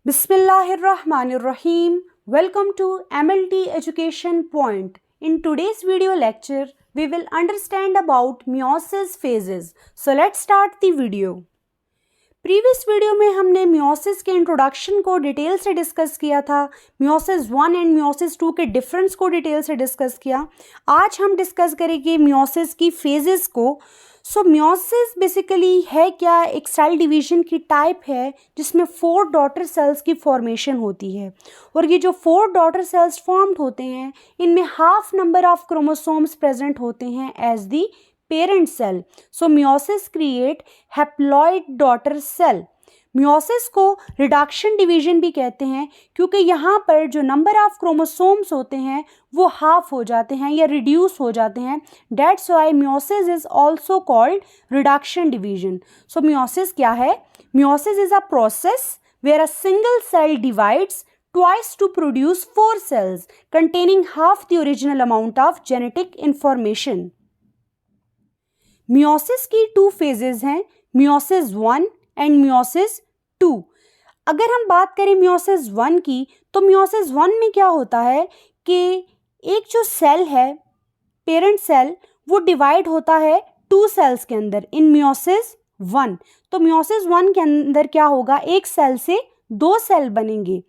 Bismillahirrahmanirrahim. Welcome to MLT Education Point. In today's video lecture, we will understand about meiosis phases. So let's start the video. Previous video में हमने meiosis के introduction को detail से discuss किया था, meiosis 1 and meiosis 2 के difference को detail से डिस्कस किया. आज हम डिस्कस करेंगे मियोसिस की फेजेस को. सो मियोसिस बेसिकली है क्या, एक सेल डिवीजन की टाइप है जिसमें 4 डॉटर सेल्स की फॉर्मेशन होती है. और ये जो 4 डॉटर सेल्स फॉर्म्ड होते हैं, इनमें half number of chromosomes present होते हैं as the parent cell. So meiosis create haploid daughter cell. Meiosis को रिडक्शन डिवीजन भी कहते हैं क्योंकि यहाँ पर जो नंबर ऑफ क्रोमोसोम्स होते हैं वो हाफ हो जाते हैं या रिड्यूस हो जाते हैं. That's why meiosis is also called reduction division. So meiosis क्या है? Meiosis is a process where a single cell divides twice to produce 4 cells containing half the original amount of genetic information. Meiosis की 2 phases हैं, meiosis 1 and meiosis 2. अगर हम बात करें meiosis 1 की, तो मियोसिस 1 में क्या होता है कि एक जो सेल है, पेरेंट सेल, वो डिवाइड होता है 2 सेल्स के अंदर इन मियोसिस 1. तो मियोसिस 1 के अंदर क्या होगा, एक सेल से 2 सेल बनेंगे.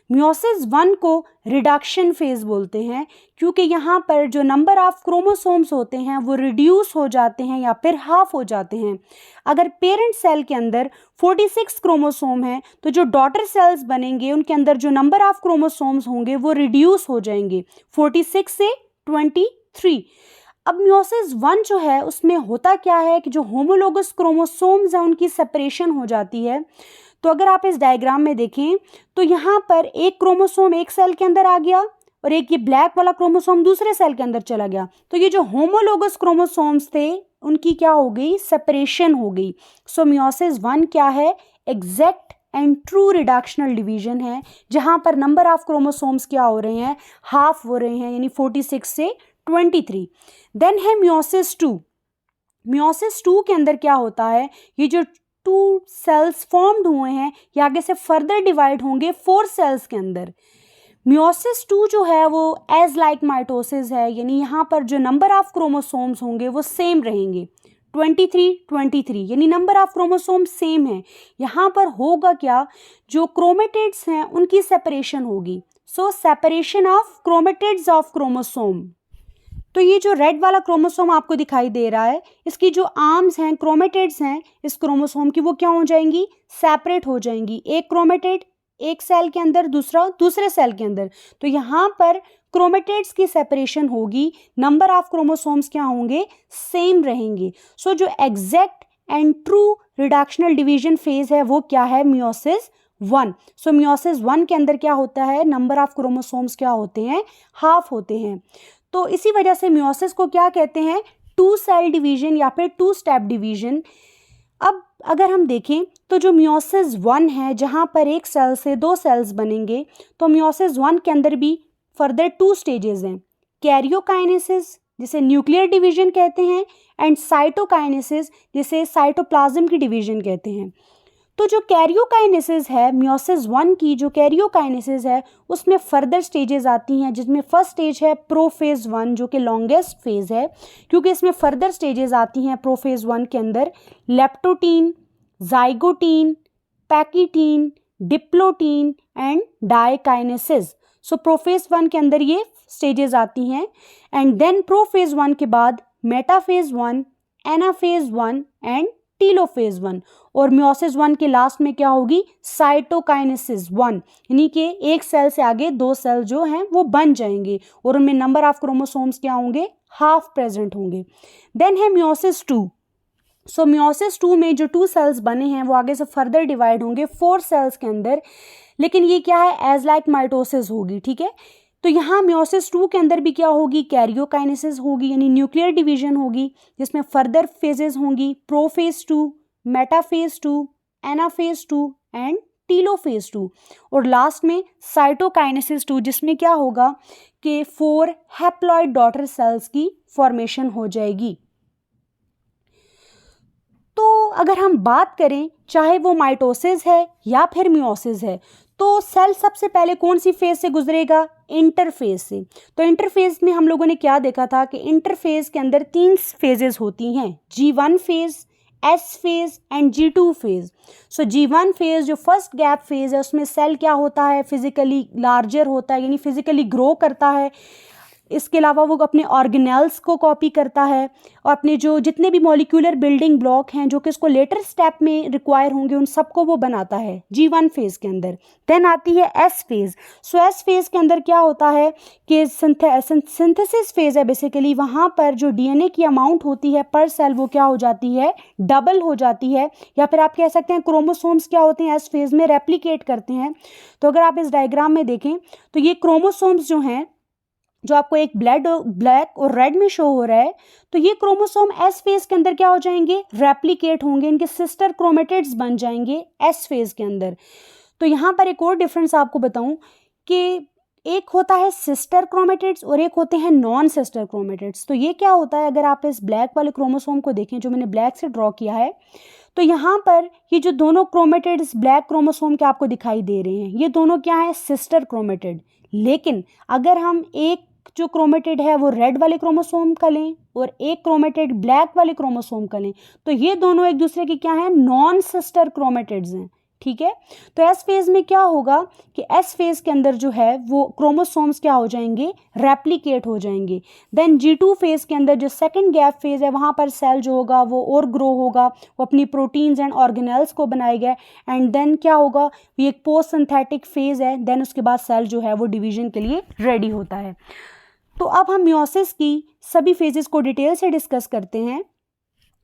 मियोसिस 1 को रिडक्शन फेज बोलते हैं क्योंकि यहाँ पर जो नंबर ऑफ क्रोमोसोम्स होते हैं वो रिड्यूस हो जाते हैं या फिर हाफ हो जाते हैं. अगर पेरेंट सेल के अंदर 46 क्रोमोसोम हैं तो जो डॉटर सेल्स बनेंगे उनके अंदर जो नंबर ऑफ क्रोमोसोम्स होंगे वो रिड्यूस हो जाएंगे 46 से 23. अब मियोसिस 1 जो है उसमें होता क्या है कि जो होमोलोगस क्रोमोसोम्स हैं उनकी सेपरेशन हो जाती है. तो अगर आप इस डायग्राम में देखें तो यहाँ पर एक क्रोमोसोम एक सेल के अंदर आ गया और एक ये ब्लैक वाला क्रोमोसोम दूसरे सेल के अंदर चला गया. तो ये जो होमोलोगस क्रोमोसोम्स थे उनकी क्या हो गई, सेपरेशन हो गई. सो मियोसिस 1 क्या है, exact and true reductional division है जहाँ पर नंबर ऑफ क्रोमोसोम्स क्या हो रहे हैं, हाफ हो रहे हैं, यानी 46 से 23. देन है मियोसिस 2. मियोसिस 2 के अंदर क्या होता है, ये जो 2 सेल्स फॉर्म्ड हुए हैं ये आगे से फर्दर डिवाइड होंगे 4 सेल्स के अंदर. मियोसिस 2 जो है वो एज लाइक माइटोसिस है, यानी यहाँ पर जो नंबर ऑफ क्रोमोसोम्स होंगे वो सेम रहेंगे 23 यानी नंबर ऑफ क्रोमोसोम सेम है. यहाँ पर होगा क्या, जो क्रोमेटिड्स हैं उनकी सेपरेशन होगी. So separation of chromatids of chromosome. तो ये जो रेड वाला क्रोमोसोम आपको दिखाई दे रहा है, इसकी जो आर्म्स हैं, क्रोमेटिड्स हैं इस क्रोमोसोम की, वो क्या हो जाएंगी, सेपरेट हो जाएंगी. एक क्रोमेटिड एक सेल के अंदर, दूसरा दूसरे सेल के अंदर. तो यहाँ पर क्रोमेटिड्स की सेपरेशन होगी, नंबर ऑफ क्रोमोसोम्स क्या होंगे, सेम रहेंगे. सो जो exact and true reductional division phase है वो क्या है, मियोसिस 1. सो मियोसिस 1 के अंदर क्या होता है, नंबर ऑफ क्रोमोसोम्स क्या होते हैं, हाफ होते हैं. तो इसी वजह से मियोसिस को क्या कहते हैं, 2 सेल डिवीजन या फिर 2 स्टेप डिवीजन. अब अगर हम देखें तो जो मियोसिस 1 है जहाँ पर एक सेल से 2 सेल्स बनेंगे, तो मियोसिस 1 के अंदर भी फर्दर 2 स्टेजेस हैं, कैरियोकाइनेसिस जिसे न्यूक्लियर डिवीजन कहते हैं एंड साइटोकाइनेसिस जिसे साइटोप्लाज्म की डिवीजन कहते हैं. तो जो कैरियोकाइनेसिस है, मियोसिस 1 की जो कैरियोकाइनेसिस है उसमें फर्दर स्टेजेस आती हैं, जिसमें फर्स्ट स्टेज है प्रोफेज 1 जो कि लॉन्गेस्ट फेज है क्योंकि इसमें फर्दर स्टेजेस आती हैं प्रोफेज 1 के अंदर, leptotene, zygotene, pachytene, diplotene and diakinesis. So prophase 1 के अंदर ये स्टेजेस आती हैं एंड देन प्रोफेज 1 के बाद मेटाफेज 1, एनाफेज 1 एंड टीलोफेज 1. और मियोसिस 1 के लास्ट में क्या होगी, साइटोकाइनेसिस 1, यानी कि एक सेल से आगे 2 सेल जो हैं वो बन जाएंगे और उनमें नंबर ऑफ क्रोमोसोम्स क्या होंगे, हाफ प्रेजेंट होंगे. देन है मियोसिस 2. सो मियोसिस 2 में जो 2 सेल्स बने हैं वो आगे से फर्दर डिवाइड होंगे 4 सेल्स के अंदर, लेकिन ये क्या है, एज लाइक माइटोसिस होगी. ठीक है, तो यहाँ मियोसिस 2 के अंदर भी क्या होगी, कैरियोकाइनेसिस होगी, यानी न्यूक्लियर डिवीजन होगी जिसमें फर्दर फेजेस होंगी, prophase 2, metaphase 2, anaphase 2 and telophase 2. और लास्ट में साइटोकाइनेसिस 2 जिसमें क्या होगा कि 4 हैप्लॉइड डॉटर सेल्स की फॉर्मेशन हो जाएगी. तो अगर हम बात करें चाहे वो माइटोसिस है या फिर मियोसिस है, तो सेल सबसे पहले कौन सी फेज से गुजरेगा? इंटरफेज से। तो इंटरफेज में हम लोगों ने क्या देखा था कि इंटरफेज के अंदर 3 फेजेस होती हैं, G1 phase, S phase and G2 phase. So G1 phase जो फर्स्ट गैप फेज है उसमें सेल क्या होता है? फिजिकली लार्जर होता है, यानी फिजिकली ग्रो करता है। इसके अलावा वो अपने ऑर्गेनेल्स को कॉपी करता है और अपने जो जितने भी मॉलिक्यूलर बिल्डिंग ब्लॉक हैं जो कि उसको लेटर स्टेप में रिक्वायर होंगे उन सबको वो बनाता है G1 फेज के अंदर। देन आती है S फेज। सो S फेज के अंदर क्या होता है कि सिंथेसिस फेज है बेसिकली। वहाँ पर जो DNA की अमाउंट होती है पर सेल वो क्या हो जाती है? डबल हो जाती है, या फिर आप कह सकते हैं क्रोमोसोम्स क्या होते हैं? S फेज में रेप्लिकेट करते हैं। तो अगर आप इस डायग्राम में देखें तो ये क्रोमोसोम्स जो हैं, जो आपको एक ब्लैक और रेड में शो हो रहा है, तो ये क्रोमोसोम एस फेज के अंदर क्या हो जाएंगे? रेप्लिकेट होंगे, इनके सिस्टर क्रोमेटिड्स बन जाएंगे एस फेज के अंदर। तो यहाँ पर एक और डिफरेंस आपको बताऊं कि एक होता है सिस्टर क्रोमेटिड्स और एक होते हैं नॉन सिस्टर क्रोमेटिड्स। तो ये क्या होता है? अगर आप इस ब्लैक वाले क्रोमोसोम को देखें जो मैंने ब्लैक से ड्रॉ किया है, तो यहाँ पर ये जो दोनों क्रोमेटिड्स ब्लैक क्रोमोसोम के आपको दिखाई दे रहे हैं, ये दोनों क्या है? Sister chromatid. लेकिन अगर हम एक जो क्रोमेटिड है वो रेड वाले क्रोमोसोम का लें और एक क्रोमेटिड ब्लैक वाले क्रोमोसोम का लें, तो ये दोनों एक दूसरे के क्या हैं? नॉन सिस्टर क्रोमेटिड्स हैं। ठीक है, तो एस फेज में क्या होगा कि एस फेज के अंदर जो है वो क्रोमोसोम्स क्या हो जाएंगे? रेप्लिकेट हो जाएंगे। देन G2 फेज के अंदर जो सेकंड गैप फेज है वहाँ पर सेल जो होगा वो और ग्रो होगा, वो अपनी प्रोटीन्स एंड ऑर्गेनेल्स को बनाएगा। एंड देन क्या होगा? ये एक पोस्ट सिंथेटिक फेज है। देन उसके बाद सेल जो है वो डिवीजन के लिए रेडी होता है। तो अब हम मियोसिस की सभी फेजेस को डिटेल से डिस्कस करते हैं।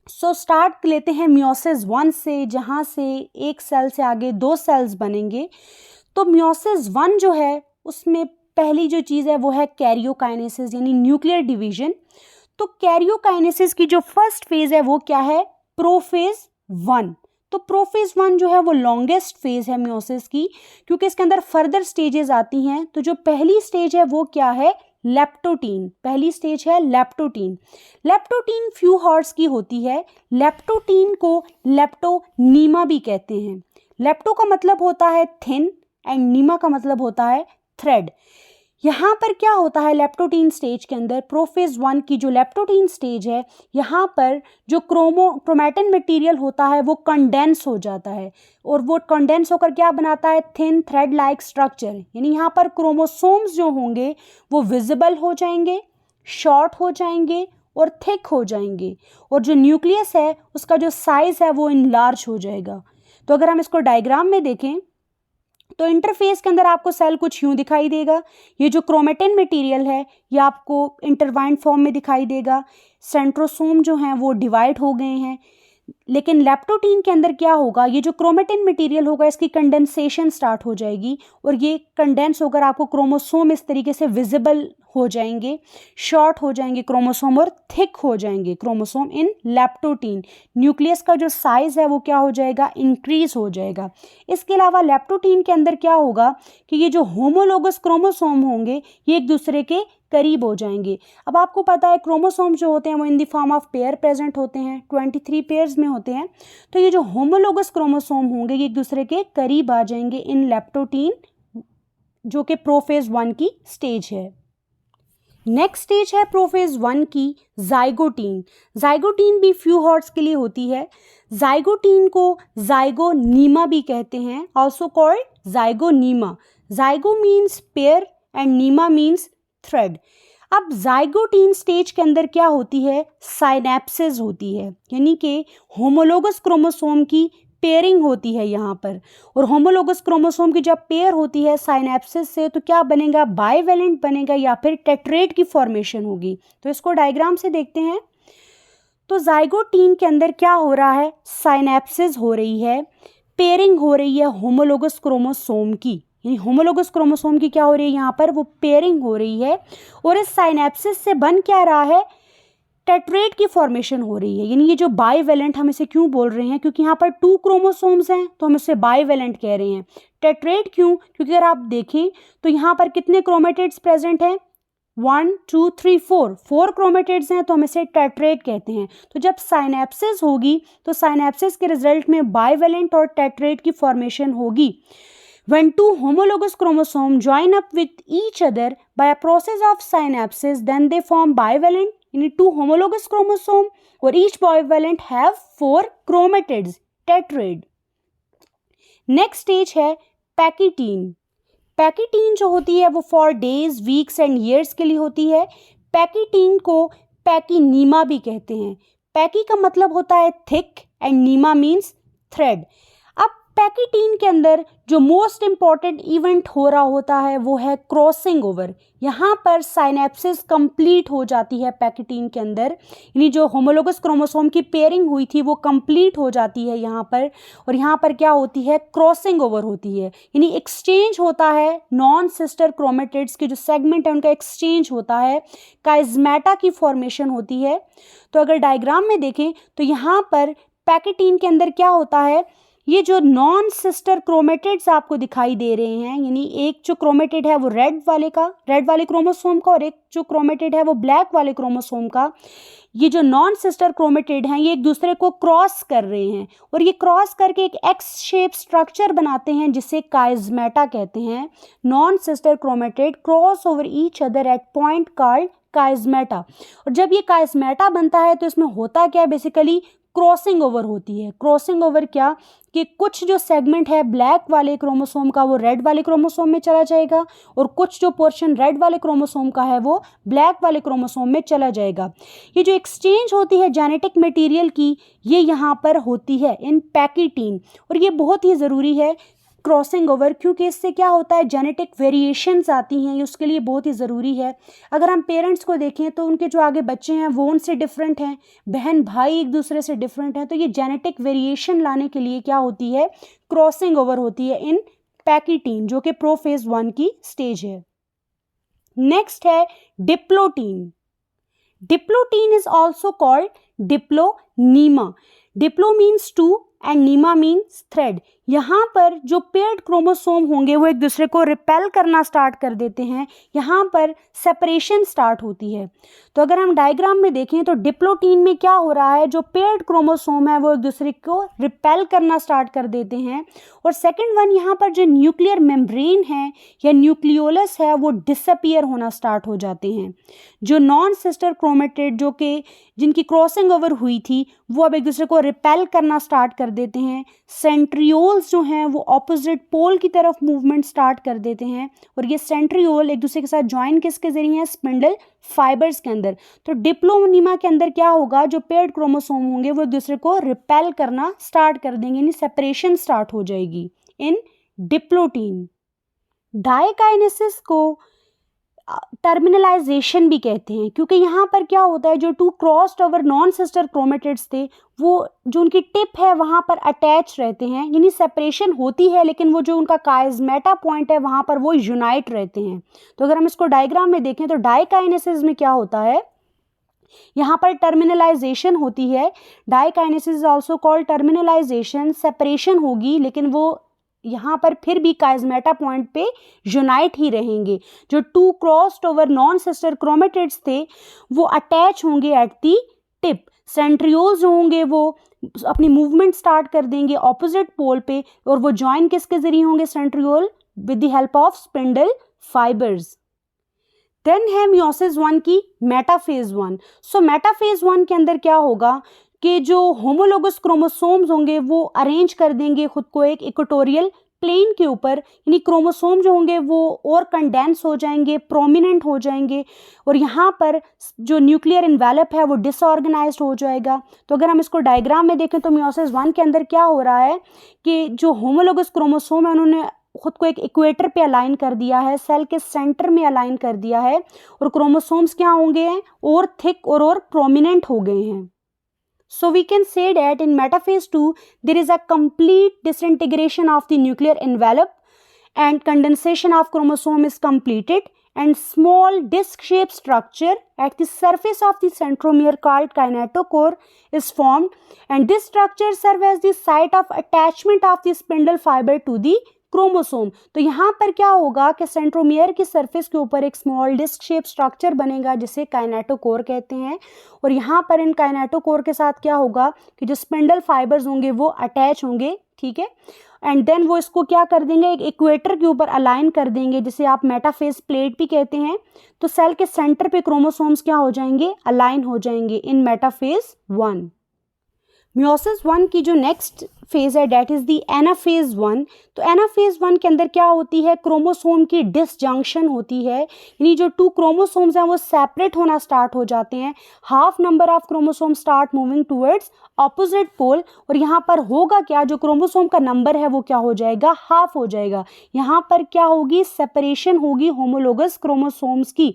सो स्टार्ट लेते हैं मियोसिस 1 से, जहाँ से एक सेल से आगे 2 सेल्स बनेंगे। तो मियोसिस 1 जो है उसमें पहली जो चीज़ है वो है कैरियोकाइनेसिस, यानी न्यूक्लियर डिवीजन। तो कैरियोकाइनेसिस की जो फर्स्ट फेज है वो क्या है? प्रोफेज 1। तो प्रोफेज 1 जो है वो लॉन्गेस्ट फेज है मियोसिस की, क्योंकि इसके अंदर फर्दर स्टेजेस आती हैं। तो जो पहली स्टेज है वो क्या है? लेप्टोटीन। पहली स्टेज है लेप्टोटीन। लेप्टोटीन फ्यू हॉर्स की होती है। लेप्टोटीन को लेप्टोनीमा भी कहते हैं। लेप्टो का मतलब होता है थिन एंड नीमा का मतलब होता है थ्रेड। यहाँ पर क्या होता है लेप्टोटीन स्टेज के अंदर? प्रोफेज 1 की जो लेप्टोटीन स्टेज है, यहाँ पर जो क्रोमैटिन मटेरियल होता है वो कंडेंस हो जाता है, और वो कंडेंस होकर क्या बनाता है? Thin thread like structure. यानी यहाँ पर क्रोमोसोम्स जो होंगे वो विजिबल हो जाएंगे, शॉर्ट हो जाएंगे और थिक हो जाएंगे, और जो न्यूक्लियस है उसका जो साइज है वो इनलार्ज हो जाएगा। तो अगर हम इसको डायग्राम में देखें तो इंटरफेस के अंदर आपको सेल कुछ यूं दिखाई देगा। ये जो क्रोमेटिन मटेरियल है ये आपको इंटरवाइंड फॉर्म में दिखाई देगा। सेंट्रोसोम जो हैं वो डिवाइड हो गए हैं। लेकिन लेप्टोटीन के अंदर क्या होगा? ये जो क्रोमेटिन मटेरियल होगा इसकी कंडेंसेशन स्टार्ट हो जाएगी, और ये कंडेंस होकर आपको क्रोमोसोम इस तरीके से विजिबल हो जाएंगे, शॉर्ट हो जाएंगे क्रोमोसोम और थिक हो जाएंगे क्रोमोसोम इन लेप्टोटीन। न्यूक्लियस का जो साइज है वो क्या हो जाएगा? इंक्रीज हो जाएगा। इसके अलावा लेप्टोटीन के अंदर क्या होगा कि ये जो होमोलोगस क्रोमोसोम होंगे ये एक दूसरे के करीब हो जाएंगे। अब आपको पता है क्रोमोसोम जो होते हैं वो in the form of pair present होते हैं, 23 पेयर्स में होते हैं। तो ये जो होमोलोगस क्रोमोसोम होंगे ये एक दूसरे के करीब आ जाएंगे इन लेप्टोटीन, जो कि प्रोफेज 1 की स्टेज है। नेक्स्ट स्टेज है प्रोफेज 1 की जाइगोटीन। जाइगोटीन भी फ्यू हॉर्स के लिए होती है। जाइगोटीन को जाइगोनीमा भी कहते हैं, also called zygonema. Zygo means pair and nema means thread. अब जाइगोटीन स्टेज के अंदर क्या होती है? साइनेप्सिस होती है, यानी कि होमोलोगस क्रोमोसोम की पेयरिंग होती है यहाँ पर। और होमोलोगस क्रोमोसोम की जब पेयर होती है साइनेप्सिस से तो क्या बनेगा? बाइवेलेंट बनेगा या फिर टेट्रेट की फॉर्मेशन होगी। तो इसको डायग्राम से देखते हैं। तो जाइगोटीन के अंदर क्या हो रहा है? साइनेप्सिस हो रही है, पेयरिंग हो रही है होमोलोगस क्रोमोसोम की। यानी होमोलोगस क्रोमोसोम की क्या हो रही है यहाँ पर? वो पेयरिंग हो रही है, और इस साइनेप्सिस से बन क्या रहा है? टेट्रेट की फॉर्मेशन हो रही है। यानी ये जो बाइवेलेंट, हम इसे क्यों बोल रहे हैं? क्योंकि यहाँ पर 2 क्रोमोसोम्स हैं तो हम इसे बाइवेलेंट कह रहे हैं। टेट्रेट क्यों? क्योंकि अगर आप देखें तो यहाँ पर कितने क्रोमेटिड्स प्रेजेंट हैं? 1 2 3 4 क्रोमेटिड्स हैं तो हम इसे टेट्रेड कहते हैं। तो जब साइनेप्सिस होगी तो साइनेप्सिस के रिजल्ट में बाइवेलेंट और टेट्रेड की फॉर्मेशन होगी। When two homologous chromosomes join up with each other by a process of synapses, then they form bivalent, यानी two homologous chromosomes, और each bivalent have 4 chromatids, tetrad. Next stage है पैकिटीन। पैकिटीन जो होती है वो for days, weeks and years के लिए होती है। पैकिटीन को पैकिनीमा भी कहते हैं। पैकी का मतलब होता है thick and nema means thread. अब पैकिटीन के अंदर जो मोस्ट इम्पॉर्टेंट इवेंट हो रहा होता है वो है क्रॉसिंग ओवर। यहाँ पर साइनेप्सिस कंप्लीट हो जाती है पैकिटीन के अंदर, यानी जो होमोलोगस क्रोमोसोम की पेयरिंग हुई थी वो कंप्लीट हो जाती है यहाँ पर। और यहाँ पर क्या होती है, क्रॉसिंग ओवर होती है, यानी एक्सचेंज होता है नॉन सिस्टर क्रोमेटिड्स के जो सेगमेंट है उनका एक्सचेंज होता है, काइज़मेटा की फॉर्मेशन होती है। तो अगर डायग्राम में देखें तो यहाँ पर पैकिटीन के अंदर क्या होता है, ये जो नॉन सिस्टर क्रोमेटिड्स आपको दिखाई दे रहे हैं, यानी एक जो क्रोमेटिड है वो रेड वाले क्रोमोसोम का, और एक जो क्रोमेटिड है वो ब्लैक वाले क्रोमोसोम का, ये जो नॉन सिस्टर क्रोमेटिड हैं ये एक दूसरे को क्रॉस कर रहे हैं और ये क्रॉस करके एक एक्स शेप स्ट्रक्चर बनाते हैं जिसे काइज़मेटा कहते हैं। Non sister chromatid cross over each other at point called chiasmata. और जब ये काइज़मेटा बनता है तो इसमें होता क्या है, बेसिकली क्रॉसिंग ओवर होती है। क्रॉसिंग ओवर क्या कि कुछ जो सेगमेंट है ब्लैक वाले क्रोमोसोम का वो रेड वाले क्रोमोसोम में चला जाएगा और कुछ जो पोर्शन रेड वाले क्रोमोसोम का है वो ब्लैक वाले क्रोमोसोम में चला जाएगा। ये जो एक्सचेंज होती है जेनेटिक मटेरियल की, ये यहाँ पर होती है इन पैकिटीन, और ये बहुत ही ज़रूरी है क्रॉसिंग ओवर, क्योंकि इससे क्या होता है जेनेटिक वेरिएशंस आती हैं, ये उसके लिए बहुत ही ज़रूरी है। अगर हम पेरेंट्स को देखें तो उनके जो आगे बच्चे हैं वो उनसे डिफरेंट हैं, बहन भाई एक दूसरे से डिफरेंट हैं, तो ये जेनेटिक वेरिएशन लाने के लिए क्या होती है, क्रॉसिंग ओवर होती है इन पैकिटीन, जो कि प्रोफेज 1 की स्टेज है। नेक्स्ट है diplotene. Diplotene is also called diplonema. Diplo means two and nema means thread. यहाँ पर जो पेयर्ड क्रोमोसोम होंगे वो एक दूसरे को रिपेल करना स्टार्ट कर देते हैं, यहाँ पर सेपरेशन स्टार्ट होती है। तो अगर हम डायग्राम में देखें तो डिप्लोटीन में क्या हो रहा है, जो पेयर्ड क्रोमोसोम है वो एक दूसरे को रिपेल करना स्टार्ट कर देते हैं, और सेकंड वन यहाँ पर जो न्यूक्लियर मेम्ब्रेन है या न्यूक्लियोलस है वो डिसअपियर होना स्टार्ट हो जाते हैं। जो नॉन सिस्टर क्रोमेटिड जो कि जिनकी क्रॉसिंग ओवर हुई थी वो अब एक दूसरे को रिपेल करना स्टार्ट कर देते हैं। सेंट्रियोल्स जो हैं वो ऑपोजिट पोल की तरफ मूवमेंट स्टार्ट कर देते हैं, और ये सेंट्रियोल एक दूसरे के साथ ज्वाइन किसके जरिए हैं, स्पिंडल फाइबर्स के अंदर। तो डिप्लोनीमा के अंदर क्या होगा, जो पेयर्ड क्रोमोसोम होंगे वो एक दूसरे को रिपेल करना स्टार्ट कर देंगे, यानी सेपरेशन स्टार्ट हो जाएगी इन डिप्लोटीन। डाइकाइनेसिस को टर्मिनलाइजेशन भी कहते हैं, क्योंकि यहाँ पर क्या होता है, जो two crossed over non sister chromatids थे वो जो उनकी टिप है वहाँ पर अटैच रहते हैं, यानी सेपरेशन होती है लेकिन वो जो उनका काइज़मेटा पॉइंट है वहाँ पर वो यूनाइट रहते हैं। तो अगर हम इसको डायग्राम में देखें तो डाइकाइनेसिस में क्या होता है, यहाँ पर टर्मिनलाइजेशन होती है। Diakinesis is also called terminalisation. Separation होगी लेकिन वो यहाँ पर फिर भी काइज़मेटा पॉइंट पे यूनाइट ही रहेंगे। जो two crossed over non sister chromatids थे वो अटैच होंगे एट दी टिप। सेंट्रियोल्स जो होंगे वो अपनी मूवमेंट स्टार्ट कर देंगे ऑपोजिट पोल पे, और वो ज्वाइन किसके जरिए होंगे, centriole with the help of spindle fibres. Then है मियोसिस 1 की मेटाफेज 1। सो मेटाफेज 1 के अंदर क्या होगा कि जो होमोलोगस क्रोमोसोम्स होंगे वो अरेंज कर देंगे खुद को एक इक्वेटोरियल प्लेन के ऊपर, यानी क्रोमोसोम जो होंगे वो और कंडेंस हो जाएंगे, प्रोमिनेंट हो जाएंगे, और यहाँ पर जो न्यूक्लियर इन्वेलप है वो डिसऑर्गेनाइज्ड हो जाएगा। तो अगर हम इसको डायग्राम में देखें तो मियोसिस 1 के अंदर क्या हो रहा है कि जो होमोलोगस क्रोमोसोम है उन्होंने खुद को एक इक्वेटर पे अलाइन कर दिया है, सेल के सेंटर में अलाइन कर दिया है, और क्रोमोसोम्स क्या होंगे हैं, और थिक और प्रोमिनेंट हो गए हैं। So we can say that in metaphase 2 there is a complete disintegration of the nuclear envelope and condensation of chromosome is completed, and small disc-shaped structure at the surface of the centromere called kinetochore is formed, and this structure serves as the site of attachment of the spindle fiber to the chromosome. तो यहाँ पर क्या होगा कि centromere की surface के ऊपर एक स्मॉल डिस्क शेप स्ट्रक्चर बनेगा जिसे काइनेटोकोर कहते हैं, और यहाँ पर इन काइनेटोकोर के साथ क्या होगा कि जो स्पिंडल फाइबर्स होंगे वो अटैच होंगे, ठीक है, एंड देन वो इसको क्या कर देंगे, एक इक्वेटर के ऊपर अलाइन कर देंगे जिसे आप मेटाफेज प्लेट भी कहते हैं। तो सेल के सेंटर पे क्रोमोसोम्स क्या हो जाएंगे, अलाइन हो जाएंगे इन मेटाफेज 1। मियोसिस 1 की जो नेक्स्ट फेज है डेट इज दी एनाफेज 1। तो एनाफेज 1 के अंदर क्या होती है, क्रोमोसोम की डिसजंक्शन होती है, यानी जो 2 क्रोमोसोम्स हैं वो सेपरेट होना स्टार्ट हो जाते हैं। Half number of chromosome start moving towards opposite pole, और यहाँ पर होगा क्या, जो क्रोमोसोम का नंबर है वो क्या हो जाएगा, हाफ हो जाएगा। यहाँ पर क्या होगी, सेपरेशन होगी होमोलोगस क्रोमोसोम्स की।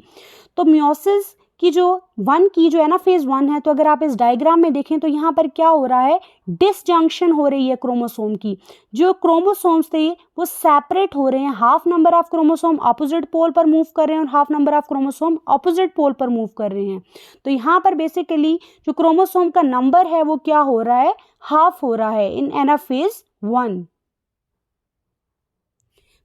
तो मियोसिस की जो 1 की जो एनाफेज 1 है, तो अगर आप इस डायग्राम में देखें तो यहाँ पर क्या हो रहा है, डिसजंक्शन हो रही है क्रोमोसोम की। जो क्रोमोसोम्स थे वो सेपरेट हो रहे हैं, half number of chromosome opposite pole पर मूव कर रहे हैं और half number of chromosome opposite pole पर मूव कर रहे हैं। तो यहाँ पर बेसिकली जो क्रोमोसोम का नंबर है वो क्या हो रहा है, हाफ हो रहा है इन एनाफेज 1।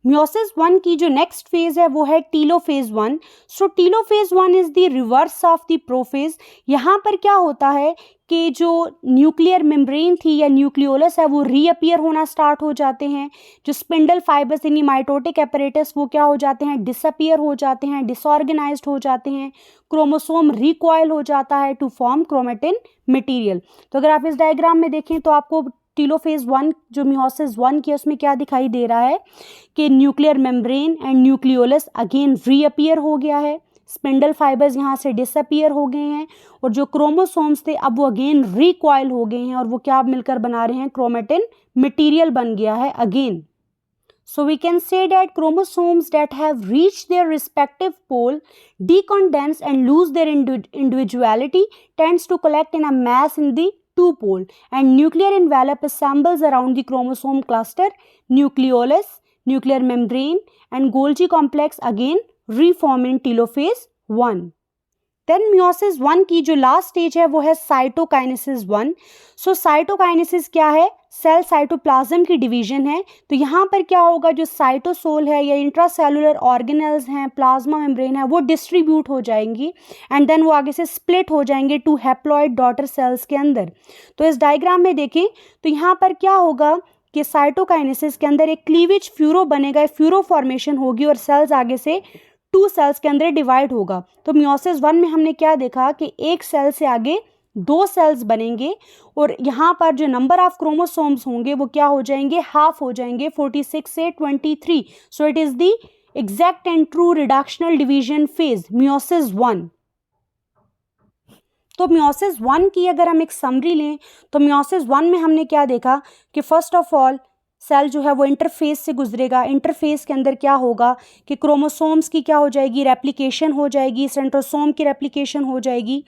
मियोसिस 1 की जो नेक्स्ट फेज है वो है telophase 1। So telophase 1 is the reverse of the prophase. यहाँ पर क्या होता है कि जो न्यूक्लियर मेम्ब्रेन थी या न्यूक्लियोलस है वो रीअपियर होना स्टार्ट हो जाते हैं। जो स्पिंडल फाइबर्स यानी माइटोटिक एपरेटस वो क्या हो जाते हैं, डिसअपियर हो जाते हैं, डिसऑर्गेनाइज्ड हो जाते हैं। क्रोमोसोम रिकॉइल हो जाता है टू फॉर्म क्रोमेटिन मटेरियल। तो अगर आप इस डायग्राम में देखें तो आपको टीलोफेज 1 जो मियोसिस 1 की उसमें क्या दिखाई दे रहा है कि nuclear membrane and nucleolus again reappear हो गया है, स्पिंडल फाइबर्स यहाँ से डिसअपियर हो गए हैं, और जो क्रोमोसोम्स थे अब वो अगेन रिकॉइल हो गए हैं और वो क्या मिलकर बना रहे हैं, क्रोमेटिन मटेरियल बन गया है again. So we can say that chromosomes that have reached their respective pole decondense and lose their individuality tends to collect in a mass in the 2 pole, and nuclear envelope assembles around the chromosome cluster, nucleolus, nuclear membrane and Golgi complex again reform in telophase 1. Then meiosis 1 की जो last stage है वो है cytokinesis 1। सो cytokinesis क्या है, cell cytoplasm की division है। तो यहाँ पर क्या होगा, जो साइटोसोल है या इंट्रासेलुलर ऑर्गेनेल्स हैं, प्लाज्मा मेम्ब्रेन है, वो डिस्ट्रीब्यूट हो जाएंगी एंड देन वो आगे से स्प्लिट हो जाएंगे 2 हैप्लॉइड डॉटर सेल्स के अंदर। तो इस डायग्राम में देखें तो यहाँ पर क्या होगा कि साइटोकाइनेसिस के अंदर एक क्लीवेज फ्यूरो बनेगा, फ्यूरो फॉर्मेशन होगी और सेल्स आगे से 2 सेल्स के अंदर डिवाइड होगा। तो मियोसिस 1 में हमने क्या देखा कि एक सेल से आगे 2 सेल्स बनेंगे और यहाँ पर जो नंबर ऑफ क्रोमोसोम्स होंगे वो क्या हो जाएंगे, हाफ हो जाएंगे, 46 से 23। So it is the exact and true reductional division phase meiosis 1। तो मियोसिस 1 की अगर हम एक समरी लें तो मियोसिस 1 में हमने क्या देखा कि फर्स्ट ऑफ ऑल सेल जो है वो इंटरफेस से गुजरेगा। इंटरफेस के अंदर क्या होगा कि क्रोमोसोम्स की क्या हो जाएगी, रेप्लिकेशन हो जाएगी, सेंट्रोसोम की रेप्लिकेशन हो जाएगी।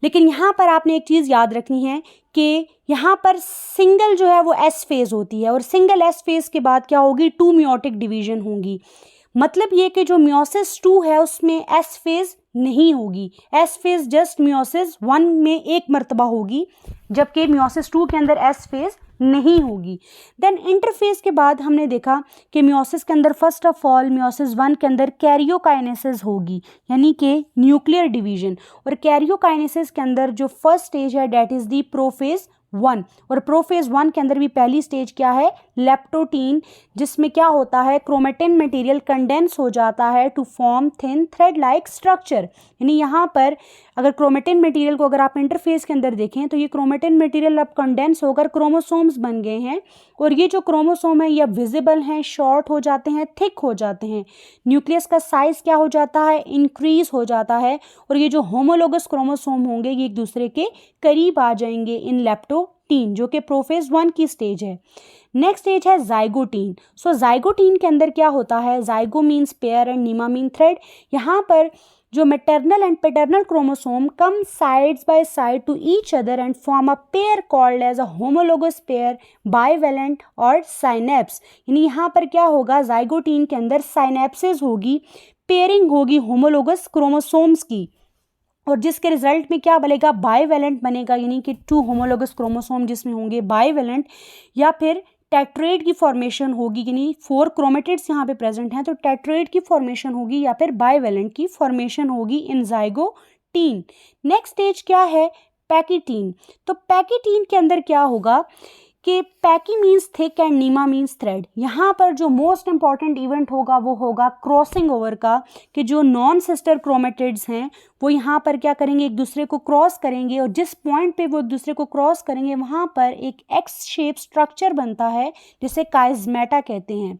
लेकिन यहाँ पर आपने एक चीज़ याद रखनी है कि यहाँ पर सिंगल जो है वो एस फेज़ होती है और सिंगल एस फेज़ के बाद क्या होगी, 2 मियोटिक डिवीजन होंगी। मतलब ये कि जो मियोसिस 2 है उसमें एस फेज़ नहीं होगी, एस फेज़ जस्ट मियोसिस 1 में एक मरतबा होगी, जबकि मियोसिस 2 के अंदर एस फेज़ नहीं होगी। देन इंटरफेस के बाद हमने देखा कि मियोसिस के अंदर फर्स्ट ऑफ ऑल मियोसिस 1 के अंदर कैरियोकाइनेसिस होगी, यानी कि न्यूक्लियर डिवीजन, और कैरियोकाइनेसिस के अंदर जो फर्स्ट स्टेज है डेट इज़ दी प्रोफेज 1, और प्रोफेज 1 के अंदर भी पहली स्टेज क्या है, लेप्टोटीन, जिसमें क्या होता है, क्रोमेटिन मटेरियल कंडेंस हो जाता है to form thin thread like structure. यानी यहाँ पर अगर क्रोमेटिन मटेरियल को अगर आप इंटरफेस के अंदर देखें तो ये क्रोमेटिन मटेरियल अब कंडेंस होकर क्रोमोसोम्स बन गए हैं, और ये जो क्रोमोसोम है ये अब विजिबल हैं, शॉर्ट हो जाते हैं, थिक हो जाते हैं। न्यूक्लियस का साइज क्या हो जाता है, इंक्रीज हो जाता है, और ये जो होमोलोगस क्रोमोसोम होंगे ये एक दूसरे के करीब आ जाएंगे इन लेप्टोटीन, जो कि प्रोफेज 1 की स्टेज है। नेक्स्ट स्टेज है जाइगोटीन। सो जाइगोटीन के अंदर क्या होता है, zygo means pair and nema mean thread. यहाँ पर जो maternal and paternal chromosome come sides by side to each other and form a pair called as a homologous pair, bivalent और synapse. यानी यहाँ पर क्या होगा, जाइगोटीन के अंदर साइनेप्सिस होगी, पेयरिंग होगी होमोलोगस क्रोमोसोम्स की, और जिसके रिजल्ट में क्या बनेगा, बाइवेलेंट बनेगा, यानी कि 2 होमोलोगस क्रोमोसोम जिसमें होंगे बाइवेलेंट, या फिर टेट्रेट की फॉर्मेशन होगी, यानी 4 क्रोमेटिड्स यहाँ पे प्रेजेंट हैं तो टेट्रेट की फॉर्मेशन होगी या फिर बाइवेलेंट की फॉर्मेशन होगी इन ज़ाइगोटीन। नेक्स्ट स्टेज क्या है? पैकिटीन। तो पैकिटीन के अंदर क्या होगा कि pachy means thick and nema means thread. यहाँ पर जो मोस्ट इंपॉर्टेंट इवेंट होगा वो होगा क्रॉसिंग ओवर का, कि जो नॉन सिस्टर क्रोमेटिड्स हैं वो यहाँ पर क्या करेंगे, एक दूसरे को क्रॉस करेंगे, और जिस पॉइंट पे वो एक दूसरे को क्रॉस करेंगे वहाँ पर एक एक्स शेप स्ट्रक्चर बनता है जिसे काइज़मेटा कहते हैं।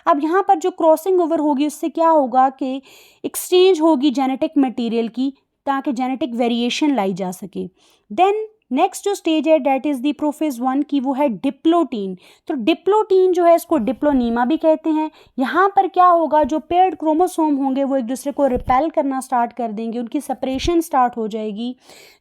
अब यहाँ पर जो क्रॉसिंग ओवर होगी उससे क्या होगा कि एक्सचेंज होगी जेनेटिक मटीरियल की, ताकि जेनेटिक वेरिएशन लाई जा सके। देन नेक्स्ट जो स्टेज है डेट इज़ दी प्रोफेज 1 की, वो है डिप्लोटीन। तो डिप्लोटीन जो है इसको डिप्लोनीमा भी कहते हैं। यहाँ पर क्या होगा, जो पेयर्ड क्रोमोसोम होंगे वो एक दूसरे को रिपेल करना स्टार्ट कर देंगे, उनकी सेपरेशन स्टार्ट हो जाएगी,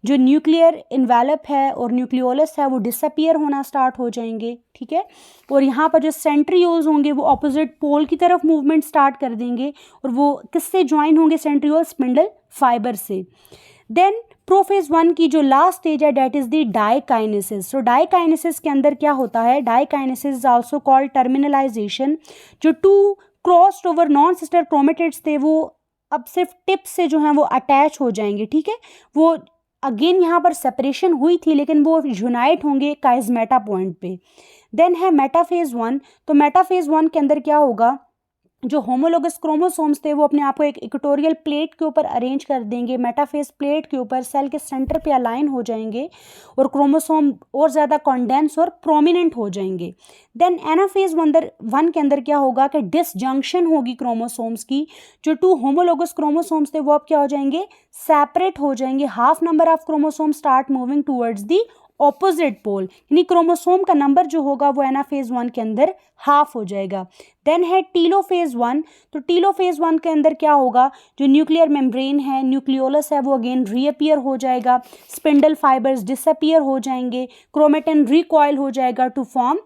जो न्यूक्लियर इन्वेलप है और न्यूक्लियोलस है वो डिसअपियर होना स्टार्ट हो जाएंगे, ठीक है। और यहाँ पर जो सेंट्रियोल्स होंगे वो ऑपोजिट पोल की तरफ मूवमेंट स्टार्ट कर देंगे, और वो किससे ज्वाइन होंगे, सेंट्रियोल स्पिंडल फाइबर से। देन प्रोफेज 1 की जो लास्ट स्टेज है डेट इज द डाइकाइनेसिस। तो डाइकाइनेसिस के अंदर क्या होता है, diakinesis is also called terminalisation. जो 2 crossed over non sister chromatids थे वो अब सिर्फ टिप से जो है वो अटैच हो जाएंगे, ठीक है। वो अगेन यहाँ पर सेपरेशन हुई थी लेकिन वो यूनाइट होंगे काइज़मेटा पॉइंट पे। देन है मेटाफेज 1। तो मेटाफेज 1 के अंदर क्या होगा, जो होमोलोगस क्रोमोसोम्स थे वो अपने आप को एक इक्वेटोरियल प्लेट के ऊपर अरेंज कर देंगे, मेटाफेज प्लेट के ऊपर सेल के सेंटर पे अलाइन हो जाएंगे और क्रोमोसोम और ज़्यादा कॉन्डेंस और प्रोमिनेंट हो जाएंगे। देन एनाफेज 1 के अंदर क्या होगा कि डिसजंक्शन होगी क्रोमोसोम्स की। जो 2 होमोलोगस क्रोमोसोम्स थे वो अब क्या हो जाएंगे, सेपरेट हो जाएंगे। Half number of chromosome start moving towards the opposite pole, यानी क्रोमोसोम का नंबर जो होगा वो एनाफेज 1 के अंदर हाफ हो जाएगा। देन है टीलोफेज 1। तो टीलोफेज 1 के अंदर क्या होगा, जो न्यूक्लियर मेम्ब्रेन है, न्यूक्लियोलस है वो अगेन रीअपियर हो जाएगा, स्पिंडल फाइबर्स डिसअपियर हो जाएंगे, क्रोमेटिन रिकॉइल हो जाएगा टू फॉर्म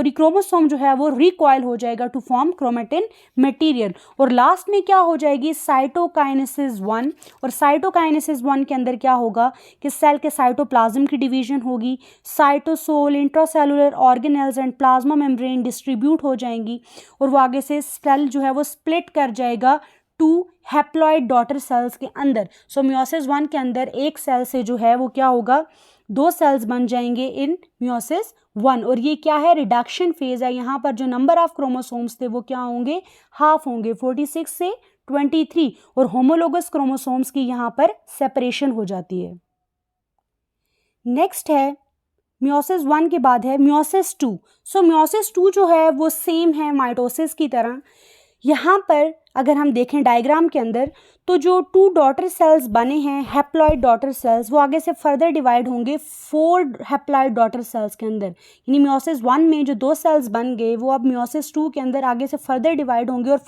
क्रोमोसोम जो है वो रिकॉइल हो जाएगा टू फॉर्म क्रोमेटिन मटेरियल। और लास्ट में क्या हो जाएगी, साइटोकाइनेसिस 1। और साइटोकाइनेसिस 1 के अंदर क्या होगा कि सेल के साइटोप्लाज्म की डिवीजन होगी, cytosol, intracellular organelles and plasma membrane distribute हो जाएंगी, और वो आगे से सेल जो है वो स्प्लिट कर जाएगा 2 हैप्लॉइड डॉटर सेल्स के अंदर। सो मियोसिस 1 के अंदर एक सेल से जो है वो क्या होगा, 2 सेल्स बन जाएंगे इन मियोसिस 1। और ये क्या है, रिडक्शन फेज है। यहाँ पर जो नंबर ऑफ क्रोमोसोम्स थे वो क्या होंगे, हाफ होंगे, 46 से 23, और होमोलोगस क्रोमोसोम्स की यहाँ पर सेपरेशन हो जाती है। नेक्स्ट है मियोसिस 1 के बाद है मियोसिस 2। सो मियोसिस 2 जो है वो सेम है माइटोसिस की तरह। यहाँ पर अगर हम देखें डायग्राम के अंदर, तो जो 2 डॉटर सेल्स बने हैं हैप्लॉइड डॉटर सेल्स, वो आगे से फर्दर डिवाइड होंगे 4 हैप्लॉइड डॉटर सेल्स के अंदर। यानी मियोसिस 1 में जो 2 सेल्स बन गए वो अब मियोसिस 2 के अंदर आगे से फर्दर डिवाइड होंगे और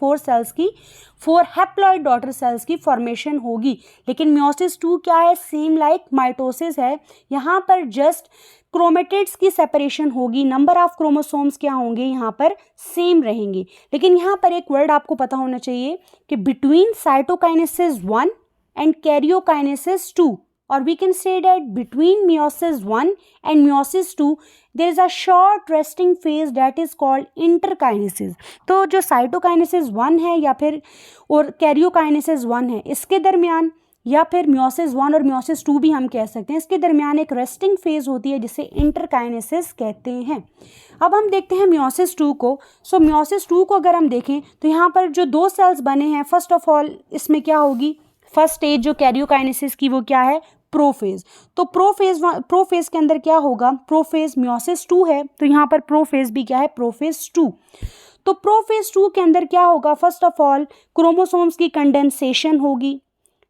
4 हैप्लॉइड डॉटर सेल्स की फॉर्मेशन होगी। लेकिन मियोसिस 2 क्या है, सेम लाइक माइटोसिस है। यहाँ पर जस्ट क्रोमेटिड्स की सेपरेशन होगी, नंबर ऑफ क्रोमोसोम्स क्या होंगे यहाँ पर सेम रहेंगे। लेकिन यहाँ पर एक वर्ड आपको पता होना चाहिए कि between cytokinesis 1 and karyokinesis 2, or we can say that between meiosis 1 and meiosis 2 there is a short resting phase that is called interkinesis। तो जो साइटोकाइनेसिस 1 है या फिर और कैरियोकाइनेसिस 1 है, इसके दरमियान, या फिर मियोसिस 1 और मियोसिस 2 भी हम कह सकते हैं, इसके दरमियान एक रेस्टिंग फेज होती है जिसे इंटरकाइनेसिस कहते हैं। अब हम देखते हैं मियोसिस 2 को। सो मियोसिस 2 को अगर हम देखें तो यहाँ पर जो 2 सेल्स बने हैं, फर्स्ट ऑफ ऑल इसमें क्या होगी, फर्स्ट स्टेज जो कैरियोकाइनेसिस की वो क्या है, प्रोफेज। तो प्रोफेज के अंदर क्या होगा, प्रोफेज मियोसिस 2 है तो यहाँ पर प्रोफेज भी क्या है, प्रोफेज 2। तो प्रोफेज 2 के अंदर क्या होगा, फर्स्ट ऑफ ऑल क्रोमोसोम्स की कंडेंसेशन होगी,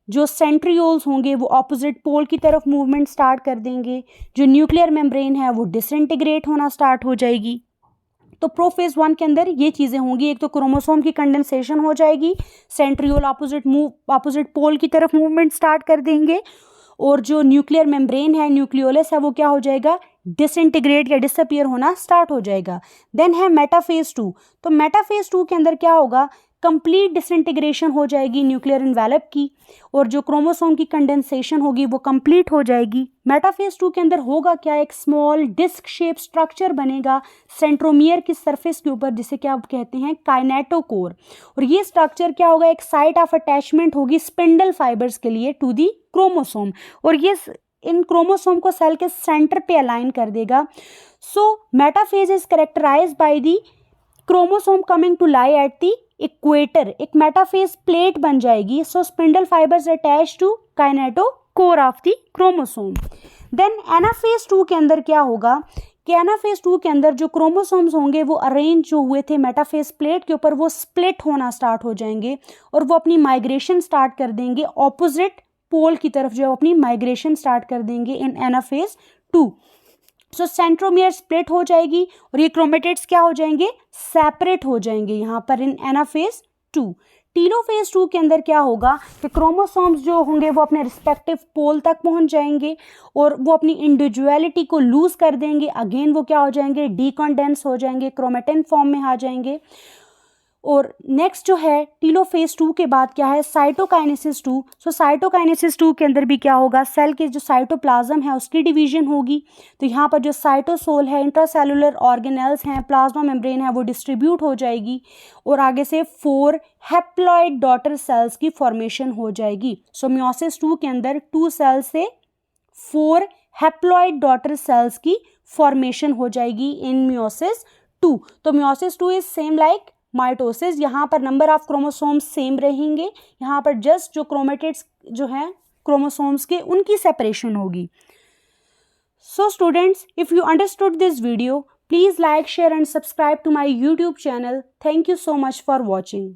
जो सेंट्रियोल्स होंगे वो ऑपोजिट पोल की तरफ मूवमेंट स्टार्ट कर देंगे, जो न्यूक्लियर मेम्ब्रेन है वो डिसइंटीग्रेट होना स्टार्ट हो जाएगी। तो प्रोफेज 1 के अंदर ये चीज़ें होंगी, एक तो क्रोमोसोम की कंडेंसेशन हो जाएगी, सेंट्रियोल ऑपोजिट पोल की तरफ मूवमेंट स्टार्ट कर देंगे, और जो न्यूक्लियर मेम्ब्रेन है, न्यूक्लियोलस है, वो क्या हो जाएगा, डिसइंटीग्रेट या डिसअपियर होना स्टार्ट हो जाएगा। देन है मेटाफेज 2। तो मेटाफेज 2 के अंदर क्या होगा, कंप्लीट डिसइंटीग्रेशन हो जाएगी न्यूक्लियर एनवेलप की, और जो क्रोमोसोम की कंडेंसेशन होगी वो कंप्लीट हो जाएगी। मेटाफेज 2 के अंदर होगा क्या, एक स्मॉल डिस्क शेप स्ट्रक्चर बनेगा सेंट्रोमियर की सरफेस के ऊपर, जिसे क्या कहते हैं काइनेटोकोर। और ये स्ट्रक्चर क्या होगा, एक साइट ऑफ अटैचमेंट होगी स्पिंडल फाइबर्स के लिए टू दी क्रोमोसोम, और ये इन क्रोमोसोम को सेल के सेंटर पे अलाइन कर देगा। So metaphase is characterised by the chromosome coming to lie at the equator, एक मेटाफेज प्लेट बन जाएगी। So spindle fibres attach to kinetochore of the chromosome. Then anaphase 2 के अंदर क्या होगा कि एनाफेज 2 के अंदर जो क्रोमोसोम्स होंगे वो अरेंज जो हुए थे मेटाफेज प्लेट के ऊपर वो स्प्लिट होना स्टार्ट हो जाएंगे, और वो अपनी माइग्रेशन स्टार्ट कर देंगे ऑपोजिट पोल की तरफ, जो अपनी माइग्रेशन स्टार्ट कर देंगे इन एनाफेज 2। सो सेंट्रोमियर स्प्लिट हो जाएगी और ये क्रोमेटिड्स क्या हो जाएंगे, सेपरेट हो जाएंगे यहाँ पर इन एनाफेज 2। टीलोफेज 2 के अंदर क्या होगा कि क्रोमोसोम्स जो होंगे वो अपने रिस्पेक्टिव पोल तक पहुंच जाएंगे और वो अपनी इंडिविजुअलिटी को लूज कर देंगे। अगेन वो क्या हो जाएंगे, डीकंडेंस हो जाएंगे, क्रोमेटिन फॉर्म में आ जाएंगे। और नेक्स्ट जो है टीलोफेज 2 के बाद क्या है, साइटोकाइनेसिस 2। सो साइटोकाइनेसिस 2 के अंदर भी क्या होगा, सेल के जो साइटोप्लाज्म है उसकी डिवीजन होगी। तो यहाँ पर जो साइटोसोल है, इंट्रासेलुलर ऑर्गेनेल्स हैं, प्लाज्मा मेम्ब्रेन है, वो डिस्ट्रीब्यूट हो जाएगी और आगे से 4 हैप्लॉइड डॉटर सेल्स की फॉर्मेशन हो जाएगी। सो मियोसिस 2 के अंदर 2 सेल्स से 4 हैप्लॉइड डॉटर सेल्स की फॉर्मेशन हो जाएगी इन मियोसिस 2। तो meiosis 2 is same like mitosis, यहाँ पर नंबर ऑफ क्रोमोसोम्स सेम रहेंगे, यहाँ पर जस्ट जो क्रोमेटिड्स जो हैं क्रोमोसोम्स के उनकी सेपरेशन होगी। So students, if you understood this video, please like, share and subscribe to my YouTube channel. Thank you so much for watching.